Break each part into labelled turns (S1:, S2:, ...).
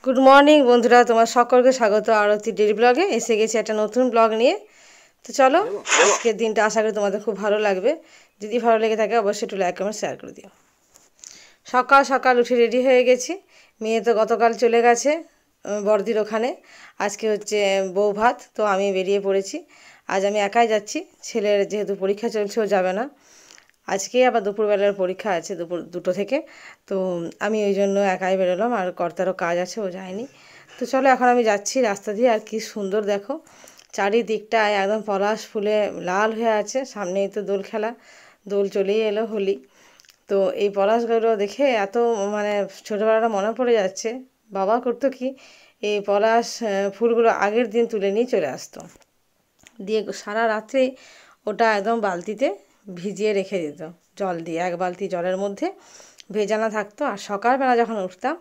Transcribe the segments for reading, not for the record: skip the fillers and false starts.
S1: Good morning বন্ধুরা, তোমার সকলকে স্বাগত আরতি ডেইলি ব্লগে। এসে গেছি একটা নতুন ব্লগ নিয়ে। তো চলো, আজকের দিনটা আশা করি তোমাদের খুব ভালো লাগবে। যদি ভালো লেগে থাকে অবশ্যই একটু লাইক কমেন্ট শেয়ার করে দিও। সকাল সকাল উঠে রেডি হয়ে গেছি। মেয়ে তো গতকাল চলে গেছে বড়দির ওখানে। আজকে হচ্ছে বউ ভাত, তো আমি বেরিয়ে পড়েছি। আজ আমি একাই যাচ্ছি, ছেলের যেহেতু পরীক্ষা চলছে ও যাবে না। আজকে আবার দুপুরবেলার পরীক্ষা আছে, দুপুর 2টো থেকে। তো আমি ওই জন্য একাই বেরোলাম, আর কর্তারও কাজ আছে, ও যায়নি। তো চলো, এখন আমি যাচ্ছি রাস্তা দিয়ে। আর কি সুন্দর দেখো, চারিদিকটায় একদম পলাশ ফুলে লাল হয়ে আছে। সামনেই তো দোল খেলা, দোল চলেই এলো, হোলি। তো এই পলাশগুলো দেখে এত মানে ছোটোবেলাটা মনে পড়ে যাচ্ছে। বাবা করতো কি, এই পলাশ ফুলগুলো আগের দিন তুলে নিয়ে চলে আসতো, দিয়ে সারা রাত্রে ওটা একদম বালতিতে ভিজিয়ে রেখে দিত জল দিয়ে। এক বালতি জলের মধ্যে ভেজানো থাকতো। আর সকালবেলা যখন উঠতাম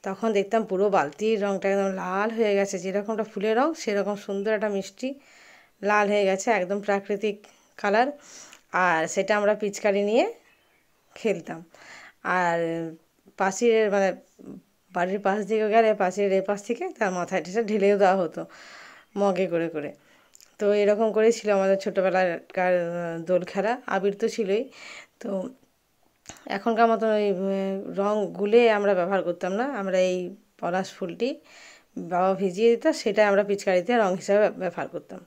S1: তখন দেখতাম পুরো বালতির রঙটা একদম লাল হয়ে গেছে, যেরকমটা ফুলের রঙ সেরকম সুন্দর একটা মিষ্টি লাল হয়ে গেছে, একদম প্রাকৃতিক কালার। আর সেটা আমরা পিচকারি নিয়ে খেলতাম। আর পাশের মানে বাড়ির পাশ দিকে গেলে পাশের এপাশ থেকে তার মাথায় ঠেসে ঢেলেও দেওয়া হতো মগে করে করে। তো এরকম করেই ছিল আমাদের ছোটোবেলাকার দোল খেলা। আবির তো ছিলই। তো এখনকার মতন ওই রং গুলে আমরা ব্যবহার করতাম না। আমরা এই পলাশ ফুলটি বাবা ভিজিয়ে দিত, সেটা আমরা পিচকারিতে রং হিসাবে ব্যবহার করতাম।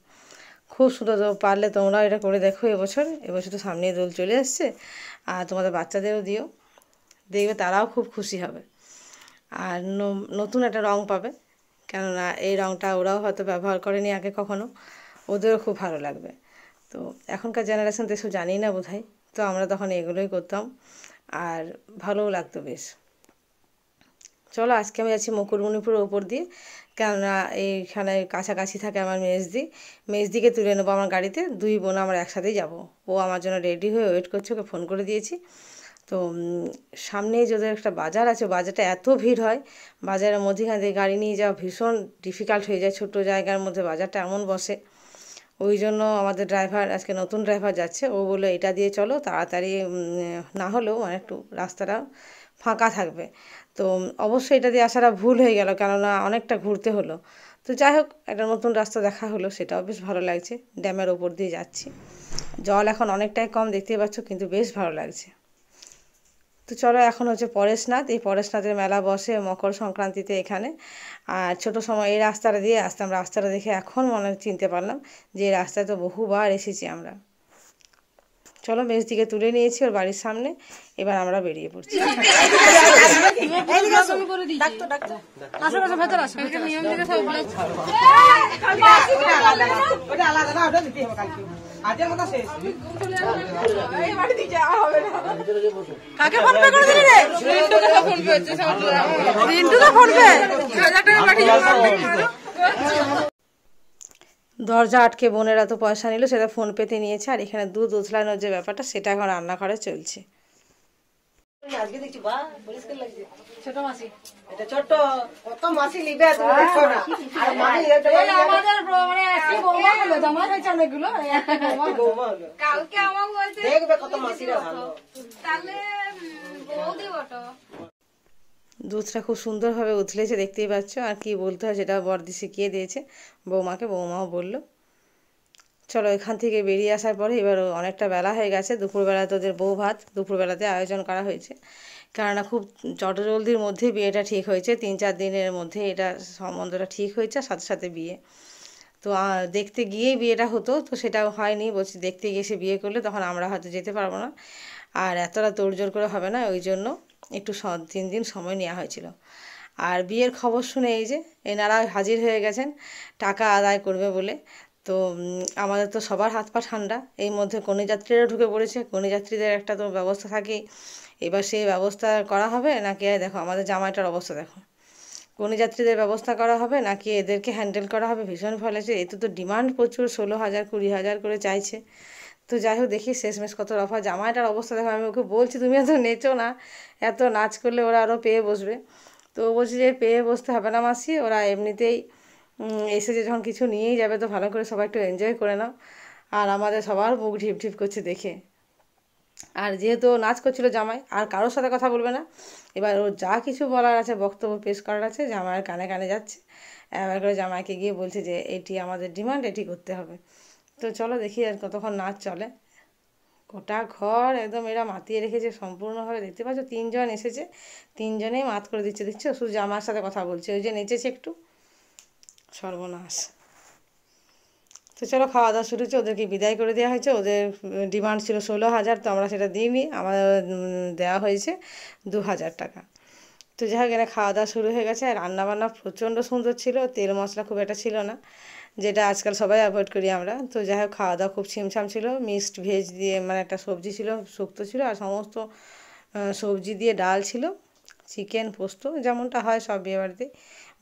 S1: খুব সুন্দর। তো পারলে তোমরাও এটা করে দেখো এবছর। এবছর তো সামনেই দোল চলে এসছে, আর তোমাদের বাচ্চাদেরও দিও, দেখবে তারাও খুব খুশি হবে। আর নতুন একটা রং পাবে, কেননা এই রংটা ওরাও হয়তো ব্যবহার করেনি আগে কখনো, ওদেরও খুব ভালো লাগবে। তো এখনকার জেনারেশন তো এসব জানি না বোধহয়। তো আমরা তখন এগুলোই করতাম, আর ভালোও লাগতো বেশ। চলো, আজকে আমি যাচ্ছি মুকুটমণিপুরের ওপর দিয়ে, কেননা এইখানে কাছাকাছি থাকে আমার মেজদি। মেজদিকে তুলে নেবো আমার গাড়িতে, দুই বোন আমরা একসাথেই যাব। ও আমার জন্য রেডি হয়ে ওয়েট করছে, ওকে ফোন করে দিয়েছি। তো সামনেই যদি একটা বাজার আছে, বাজারটা এত ভিড় হয়, বাজারের মধ্যেখান দিয়ে গাড়ি নিয়ে যাওয়া ভীষণ ডিফিকাল্ট হয়ে যায়। ছোটো জায়গার মধ্যে বাজারটা এমন বসে। ওই জন্য আমাদের ড্রাইভার, আজকে নতুন ড্রাইভার যাচ্ছে, ও বললো এটা দিয়ে চলো, তাড়াতাড়ি না হলেও একটু রাস্তাটা ফাঁকা থাকবে। তো অবশ্যই এটা দিয়ে আসাটা ভুল হয়ে গেল, কেননা অনেকটা ঘুরতে হলো। তো যাই হোক, একটা নতুন রাস্তা দেখা হলো, সেটাও বেশ ভালো লাগছে। ড্যামের ওপর দিয়ে যাচ্ছি, জল এখন অনেকটাই কম দেখতেই পাচ্ছ, কিন্তু বেশ ভালো লাগছে। তো চলো, এখন হচ্ছে পরেশনাথ। এই পরেশনাথের মেলা বসে মকর সংক্রান্তিতে এখানে। আর ছোটো সময় এই রাস্তাটা দিয়ে আসতাম, রাস্তাটা দেখে এখন মনে চিনতে পারলাম যে এই রাস্তায় তো বহুবার এসেছি আমরা। চলো, মেজদিকে তুলে নিয়েছি ওর বাড়ির সামনে, এবার আমরা বেরিয়ে পড়ছি। দরজা আটকে বোনেরা তো পয়সা নিল, সেটা ফোন পেতে নিয়েছে। আর এখানে দুধ উতলানোর যে ব্যাপারটা, সেটা এখন রান্নাঘরে চলছে। দুধটা খুব সুন্দরভাবে উতলেছে, দেখতেই পাচ্ছ। আর কি বলতে হয় সেটা বর্দি শিখিয়ে দিয়েছে বৌমাকে, বৌমাও বললো। চলো, এখান থেকে বেরিয়ে আসার পরে এবার অনেকটা বেলা হয়ে গেছে। দুপুরবেলা তোদের বউ ভাত দুপুরবেলাতে আয়োজন করা হয়েছে, কেননা খুব চটজলদির মধ্যেই বিয়েটা ঠিক হয়েছে। 3-4 দিনের মধ্যে এটা সম্বন্ধটা ঠিক হয়েছে, সাথে সাথে বিয়ে। তো দেখতে গিয়েই বিয়েটা হতো, তো সেটাও হয়নি। বলছি দেখতে গিয়ে সে বিয়ে করলে তখন আমরা হয়তো যেতে পারবো না, আর এতটা তোড়জোড় করে হবে না, ওই জন্য একটু 3 দিন সময় নেওয়া হয়েছিল। আর বিয়ের খবর শুনে এই যে এনারা হাজির হয়ে গেছেন টাকা আদায় করবে বলে। তো আমাদের তো সবার হাত পা ঠান্ডা, এই মধ্যে কনেযাত্রীরা ঢুকে পড়েছে। কনেযাত্রীদের একটা তো ব্যবস্থা থাকেই, এবার সেই ব্যবস্থা করা হবে নাকি, দেখো আমাদের জামাইটার অবস্থা দেখো, কনেযাত্রীদের ব্যবস্থা করা হবে নাকি এদেরকে হ্যান্ডেল করা হবে, ভীষণ ভয় লাগছে। এতে তো ডিমান্ড প্রচুর, 16,000 20,000 করে চাইছে। তো যাই হোক, দেখি শেষমেশ কত রফা। জামাইটার অবস্থা দেখো, আমি ওকে বলছি তুমি এত নেচো না, এত নাচ করলে ওরা আরও পেয়ে বসবে। তো বলছি যে পেয়ে বসতে হবে না মাসি, ওরা এমনিতেই এসেছে যখন কিছু নিয়েই যাবে, তো ভালো করে সবাই একটু এনজয় করে নাও। আর আমাদের সবার মুখ ঢিপ ঢিপ করছে দেখে। আর যেহেতু নাচ করছিল জামাই, আর কারোর সাথে কথা বলবে না। এবার ওর যা কিছু বলার আছে, বক্তব্য পেশ করার আছে, জামাইয়ের কানে কানে যাচ্ছে। এবার করে জামাইকে গিয়ে বলছে যে এটি আমাদের ডিমান্ড, এটি করতে হবে। তো চলো দেখি আর কতক্ষণ নাচ চলে। গোটা ঘর একদম এরা মাতিয়ে রেখেছে সম্পূর্ণভাবে, দেখতে পাচ্ছ 3জন এসেছে, 3জনেই মাত করে দিচ্ছে, দেখছো শুধু জামার সাথে কথা বলছে, ওই যে নেচেছে একটু, সর্বনাশ। তো চলো খাওয়া দাওয়া শুরু হচ্ছে, ওদেরকে বিদায় করে দেওয়া হয়েছে। ওদের ডিমান্ড ছিল 16,000, তো আমরা সেটা দিইনি, আমাদের দেওয়া হয়েছে 2,000 টাকা। তো যাই হোক, এখানে খাওয়া দাওয়া শুরু হয়ে গেছে। আর রান্নাবান্না প্রচণ্ড সুন্দর ছিল, তেল মশলা খুব একটা ছিল না, যেটা আজকাল সবাই অ্যাভয়েড করি আমরা। তো যাই হোক, খাওয়া দাওয়া খুব ছিমছাম ছিল, মিক্সড ভেজ দিয়ে, মানে একটা সবজি ছিল, শুক্তো ছিল, আর সমস্ত সবজি দিয়ে ডাল ছিল, চিকেন পোস্ত, যেমনটা হয় সব বিয়েবাড়িতে,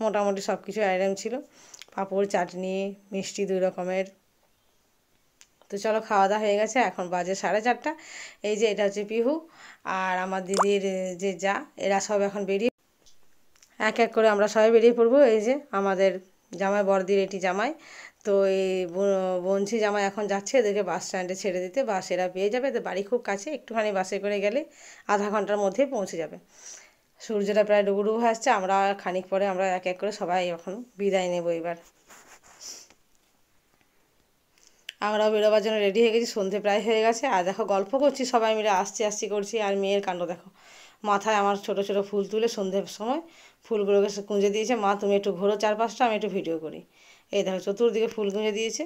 S1: মোটামুটি সব কিছু আইটেম ছিল, পাঁপড়, চাটনি, মিষ্টি 2 রকমের। তো চলো খাওয়া দাওয়া হয়ে গেছে, এখন বাজে 4:30। এই যে এটা হচ্ছে পিহু আর আমার দিদির যে যা, এরা সব এখন বেরিয়ে, এক এক করে আমরা সবাই বেরিয়ে পড়বো। এই যে আমাদের জামাই বড়দির এটি জামাই। তো এই বঞ্চি জামাই এখন যাচ্ছে এদেরকে বাস স্ট্যান্ডে ছেড়ে দিতে, বাস এরা পেয়ে যাবে। তো বাড়ি খুব কাছে, একটুখানি বাসে করে গেলে আধা ঘন্টার মধ্যেই পৌঁছে যাবে। সূর্যটা প্রায় ডুবু ডুবু হয়ে আসছে, আমরা খানিক পরে আমরা এক এক করে সবাই এখন বিদায় নেব। এবার আমরাও বেরোবার জন্য রেডি হয়ে গেছি, সন্ধে প্রায় হয়ে গেছে। আর দেখো গল্প করছি সবাই মিলে, আসছি আসছি করছি। আর মেয়ের কাণ্ড দেখো, মাথায় আমার ছোট ছোট ফুল তুলে সন্ধ্যের সময় ফুলগুলোকে সে গুঁজে দিয়েছে। মা তুমি একটু ঘোরো 4-5টা, আমি একটু ভিডিও করি। এই দেখো চতুর্দিকে ফুল গুঁজে দিয়েছে।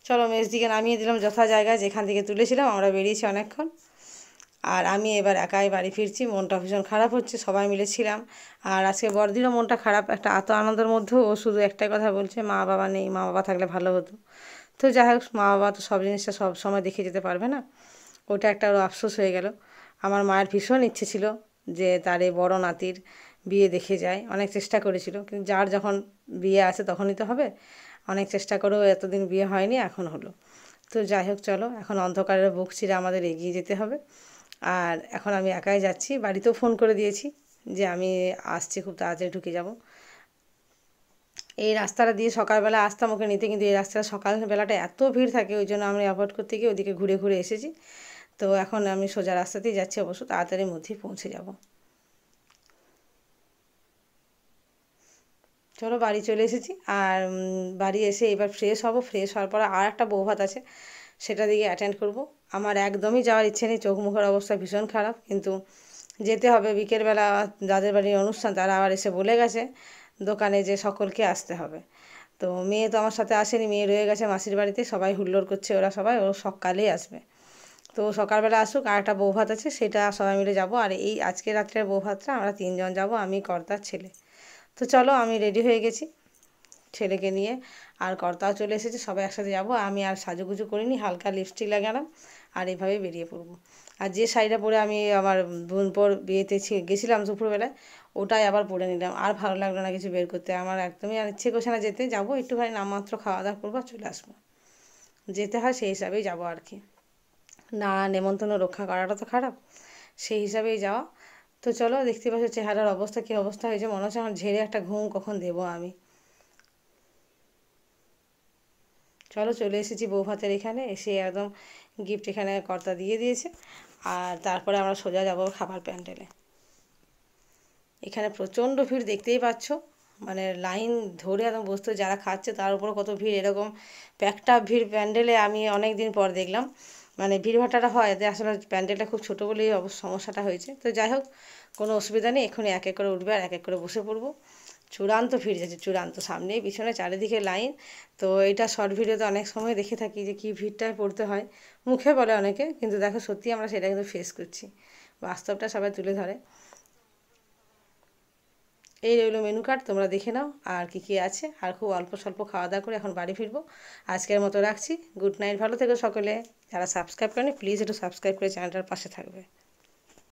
S1: চলো মেজদিকে নামিয়ে দিলাম যথা জায়গায়, যেখান থেকে তুলেছিলাম। আমরা বেরিয়েছি অনেকক্ষণ, আর আমি এবার একাই বাড়ি ফিরছি। মনটা ভীষণ খারাপ হচ্ছে, সবাই মিলে ছিলাম। আর আজকে বড়দিরও মনটা খারাপ, একটা এত আনন্দের মধ্যেও ও শুধু একটাই কথা বলছে, মা বাবা নেই, মা বাবা থাকলে ভালো হতো। তো যাই হোক, মা বাবা তো সব জিনিসটা সব সময় দেখে যেতে পারবে না, ওটা একটা আরও আফসোস হয়ে গেল। আমার মায়ের ভীষণ ইচ্ছে ছিল যে তার এই বড়ো নাতির বিয়ে দেখে যায়, অনেক চেষ্টা করেছিল, কিন্তু যার যখন বিয়ে আছে তখনই তো হবে। অনেক চেষ্টা করেও এতদিন বিয়ে হয়নি, এখন হলো। তো যাই হোক চলো, এখন অন্ধকারের বুক চিরে আমাদের এগিয়ে যেতে হবে। আর এখন আমি একাই যাচ্ছি, বাড়িতেও ফোন করে দিয়েছি যে আমি আসছি, খুব তাড়াতাড়ি ঢুকে যাব। এই রাস্তাটা দিয়ে সকালবেলা আসতাম ওকে নিতে, কিন্তু এই রাস্তাটা সকালবেলাটা এত ভিড় থাকে, ওই জন্য আমি অ্যাভয়েড করতে গিয়ে ওদিকে ঘুরে ঘুরে এসেছি। তো এখন আমি সোজা রাস্তাতেই যাচ্ছি, অবশ্য তাড়াতাড়ির মধ্যেই পৌঁছে যাব। চলো বাড়ি চলে এসেছি। আর বাড়ি এসে এবার ফ্রেশ হব, ফ্রেশ হওয়ার পর আর একটা বৌভাত আছে, সেটা দিকে অ্যাটেন্ড করব। আমার একদমই যাওয়ার ইচ্ছে নেই, চোখ মুখের অবস্থা ভীষণ খারাপ, কিন্তু যেতে হবে। বিকেলবেলা যাদের বাড়ির অনুষ্ঠান তারা আবার এসে বলে গেছে দোকানে যে সকলকে আসতে হবে। তো মেয়ে তো আমার সাথে আসেনি, মেয়ে রয়ে গেছে মাসির বাড়িতে, সবাই হুল্লোড় করছে, ওরা সবাই ও সকালেই আসবে। তো সকালবেলা আসুক, আর একটা বৌভাত আছে, সেটা সবাই মিলে যাব। আর এই আজকে রাত্রের বৌভাতটা আমরা 3জন যাব, আমি, কর্তার ছেলে। তো চলো আমি রেডি হয়ে গেছি ছেলেকে নিয়ে, আর কর্তাও চলে এসেছে, সবাই একসাথে যাব। আমি আর সাজুগুজু করিনি, হালকা লিপস্টিক লাগালাম, আর এইভাবে বেরিয়ে পড়বো। আর যে শাড়িটা পরে আমি আমার বোনপোর বিয়েতে গেছিলাম দুপুরবেলায়, ওটাই আবার পরে নিলাম। আর ভালো লাগলো না কিছু বের করতে, আমার একদমই আর ইচ্ছে করছে না যেতে। যাবো একটুখানি নামমাত্র খাওয়া দাওয়া করবো, চলে আসবো। যেতে হয় সেই হিসাবেই যাবো আর কি, না নেমন্তন্ন রক্ষা করাটা তো খারাপ, সেই হিসাবেই যাওয়া। তো চলো, দেখতে পাচ্ছ চেহারার অবস্থা কী অবস্থা হয়েছে, মনে হচ্ছে আমার ঝেড়ে একটা ঘুম কখন দেবো আমি। চলো চলে এসেছি বৌভাতের এখানে, এসে একদম গিফট এখানে কর্তা দিয়ে দিয়েছে। আর তারপরে আমরা সোজা যাব খাবার প্যান্ডেলে। এখানে প্রচণ্ড ভিড়, দেখতেই পাচ্ছ, মানে লাইন ধরে একদম বসতে, যারা খাচ্ছে তার উপরে কত ভিড়, এরকম প্যাকটা ভিড় প্যান্ডেলে আমি অনেক দিন পর দেখলাম। মানে ভিড়ভাট্টাটা হয় এতে, আসলে প্যান্ডেলটা খুব ছোটো বলেই সমস্যাটা হয়েছে। তো যাই হোক, কোনো অসুবিধা নেই, এক্ষুনি এক এক করে উঠবে আর এক এক করে বসে পড়বো। চূড়ান্ত ভিড় যাচ্ছে, চূড়ান্ত, সামনে পিছনে চারিদিকে লাইন। তো এইটা শর্ট ভিডিওতে অনেক সময় দেখে থাকি যে কী ভিড়টায় পড়তে হয়, মুখে বলে অনেকে, কিন্তু দেখো সত্যি আমরা সেটা কিন্তু ফেস করছি, বাস্তবটা সবাই তুলে ধরে। এই রইলো মেনু কার্ড, তোমরা দেখে নাও আর কি কি আছে। আর খুব অল্প স্বল্প খাওয়া দাওয়া করে এখন বাড়ি ফিরবো। আজকের মতো রাখছি, গুড নাইট, ভালো থেকো সকলে। যারা সাবস্ক্রাইব করেনি প্লিজ একটু সাবস্ক্রাইব করে চ্যানেলটার পাশে থাকবে।